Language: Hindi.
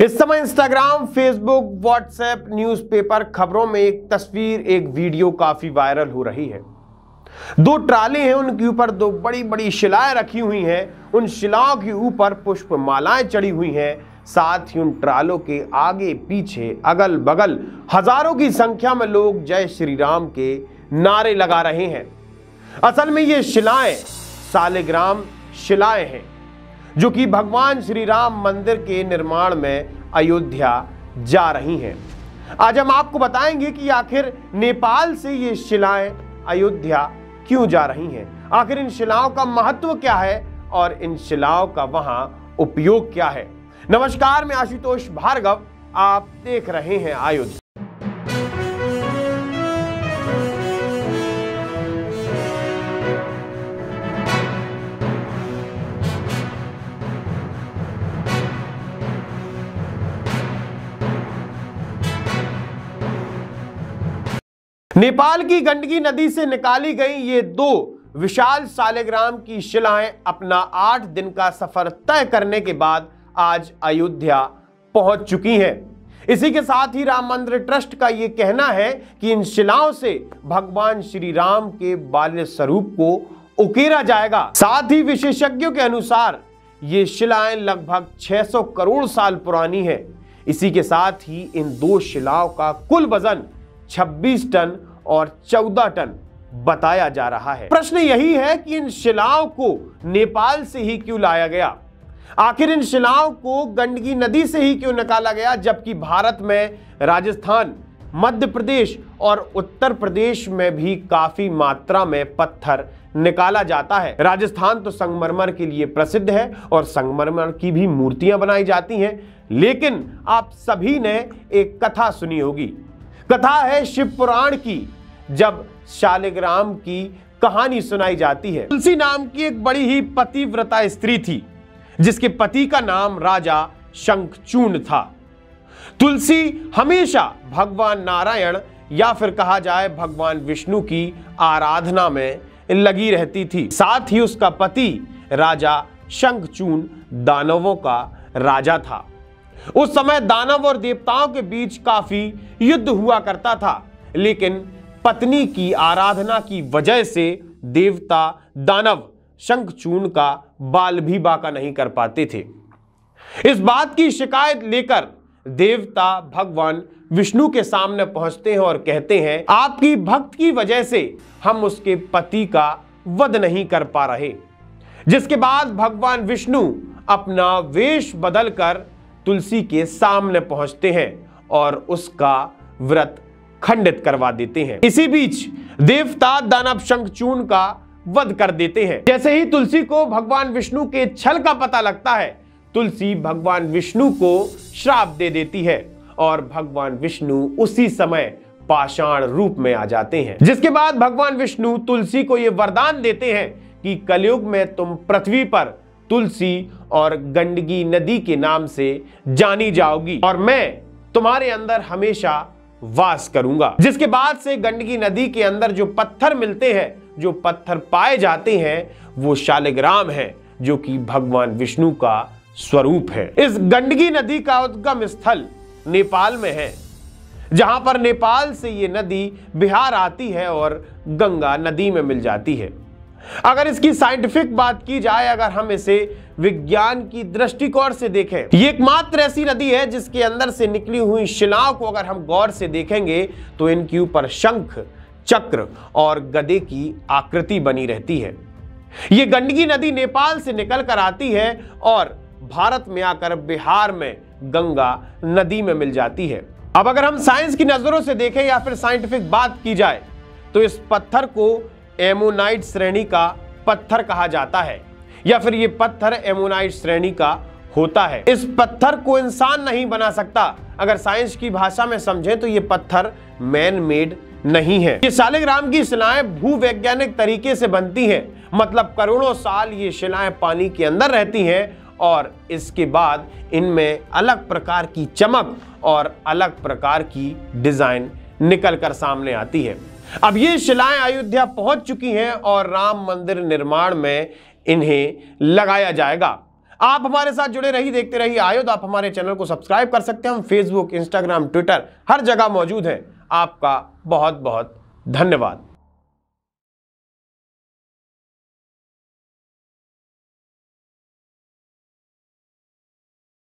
इस समय इंस्टाग्राम, फेसबुक, व्हाट्सएप, न्यूज़पेपर खबरों में एक तस्वीर, एक वीडियो काफी वायरल हो रही है। दो ट्राले हैं, उनके ऊपर दो बड़ी बड़ी शिलाएं रखी हुई हैं। उन शिलाओं के ऊपर पुष्प मालाएं चढ़ी हुई हैं। साथ ही उन ट्रालों के आगे पीछे अगल बगल हजारों की संख्या में लोग जय श्री राम के नारे लगा रहे हैं। असल में ये शिलाएं सालिग्राम शिलाएं हैं जो कि भगवान श्री राम मंदिर के निर्माण में अयोध्या जा रही हैं। आज हम आपको बताएंगे कि आखिर नेपाल से ये शिलाएं अयोध्या क्यों जा रही हैं, आखिर इन शिलाओं का महत्व क्या है और इन शिलाओं का वहां उपयोग क्या है। नमस्कार, मैं आशुतोष भार्गव, आप देख रहे हैं अयोध्या। नेपाल की गंडकी नदी से निकाली गई ये दो विशाल सालिग्राम की शिलाएं अपना 8 दिन का सफर तय करने के बाद आज अयोध्या पहुंच चुकी हैं। इसी के साथ ही राम मंदिर ट्रस्ट का यह कहना है कि इन शिलाओं से भगवान श्री राम के बाल्य स्वरूप को उकेरा जाएगा। साथ ही विशेषज्ञों के अनुसार ये शिलाएं लगभग 600 करोड़ साल पुरानी है। इसी के साथ ही इन दो शिलाओं का कुल वजन 26 टन और 14 टन बताया जा रहा है। प्रश्न यही है कि इन शिलाओं को नेपाल से ही क्यों लाया गया, आखिर इन शिलाओं को गंडकी नदी से ही क्यों निकाला गया, जबकि भारत में राजस्थान, मध्य प्रदेश और उत्तर प्रदेश में भी काफी मात्रा में पत्थर निकाला जाता है। राजस्थान तो संगमरमर के लिए प्रसिद्ध है और संगमरमर की भी मूर्तियां बनाई जाती हैं। लेकिन आप सभी ने एक कथा सुनी होगी, कथा है शिव पुराण की, जब शालिग्राम की कहानी सुनाई जाती है। तुलसी नाम की एक बड़ी ही पतिव्रता स्त्री थी जिसके पति का नाम राजा शंखचूर्ण था। तुलसी हमेशा भगवान नारायण या फिर कहा जाए भगवान विष्णु की आराधना में लगी रहती थी। साथ ही उसका पति राजा शंखचूर्ण दानवों का राजा था। उस समय दानव और देवताओं के बीच काफी युद्ध हुआ करता था, लेकिन पत्नी की आराधना की वजह से देवता दानव शंखचूर्ण का बाल भी बांका नहीं कर पाते थे। इस बात की शिकायत लेकर देवता भगवान विष्णु के सामने पहुंचते हैं और कहते हैं, आपकी भक्त की वजह से हम उसके पति का वध नहीं कर पा रहे। जिसके बाद भगवान विष्णु अपना वेश बदलकर तुलसी के सामने पहुंचते हैं और उसका व्रत खंडित करवा देते हैं। इसी बीच देवता दानव शंखचूर्ण का वध कर देते हैं। जैसे ही तुलसी को भगवान विष्णु के छल का पता लगता है, तुलसी भगवान विष्णु को श्राप दे देती है और भगवान विष्णु उसी समय पाषाण रूप में आ जाते हैं। जिसके बाद भगवान विष्णु तुलसी को यह वरदान देते हैं कि कलयुग में तुम पृथ्वी पर तुलसी और गंडकी नदी के नाम से जानी जाओगी और मैं तुम्हारे अंदर हमेशा वास करूंगा। जिसके बाद से गंडकी नदी के अंदर जो पत्थर मिलते हैं, जो पत्थर पाए जाते हैं, वो शालिग्राम है जो कि भगवान विष्णु का स्वरूप है। इस गंडकी नदी का उद्गम स्थल नेपाल में है, जहां पर नेपाल से ये नदी बिहार आती है और गंगा नदी में मिल जाती है। अगर इसकी साइंटिफिक बात की जाए, अगर हम इसे विज्ञान की दृष्टिकोण से देखें, ये एकमात्र ऐसी नदी है जिसके अंदर से निकली हुई शिलाओं को अगर हम गौर से देखेंगे तो इनके ऊपर शंख, चक्र और गदे की आकृति बनी रहती है। ये गंडकी नदी नेपाल से निकल कर आती है और भारत में आकर बिहार में गंगा नदी में मिल जाती है। अब अगर हम साइंस की नजरों से देखें या फिर साइंटिफिक बात की जाए तो इस पत्थर को एमोनाइट श्रेणी का पत्थर कहा जाता है या फिर ये पत्थर एमोनाइट श्रेणी का होता है। इस पत्थर को इंसान नहीं बना सकता। अगर साइंस की भाषा में समझें तो ये पत्थर मैन मेड नहीं है। ये शालिग्राम की शिलाएं भूवैज्ञानिक तरीके से बनती हैं, मतलब करोड़ों साल ये शिलाएं पानी के अंदर रहती हैं और इसके बाद इनमें अलग प्रकार की चमक और अलग प्रकार की डिजाइन निकल कर सामने आती है। अब ये शिलाएं अयोध्या पहुंच चुकी हैं और राम मंदिर निर्माण में इन्हें लगाया जाएगा। आप हमारे साथ जुड़े रहिए, देखते रहिए आयुध। आप हमारे चैनल को सब्सक्राइब कर सकते हैं। हम फेसबुक, इंस्टाग्राम, ट्विटर हर जगह मौजूद हैं। आपका बहुत बहुत धन्यवाद।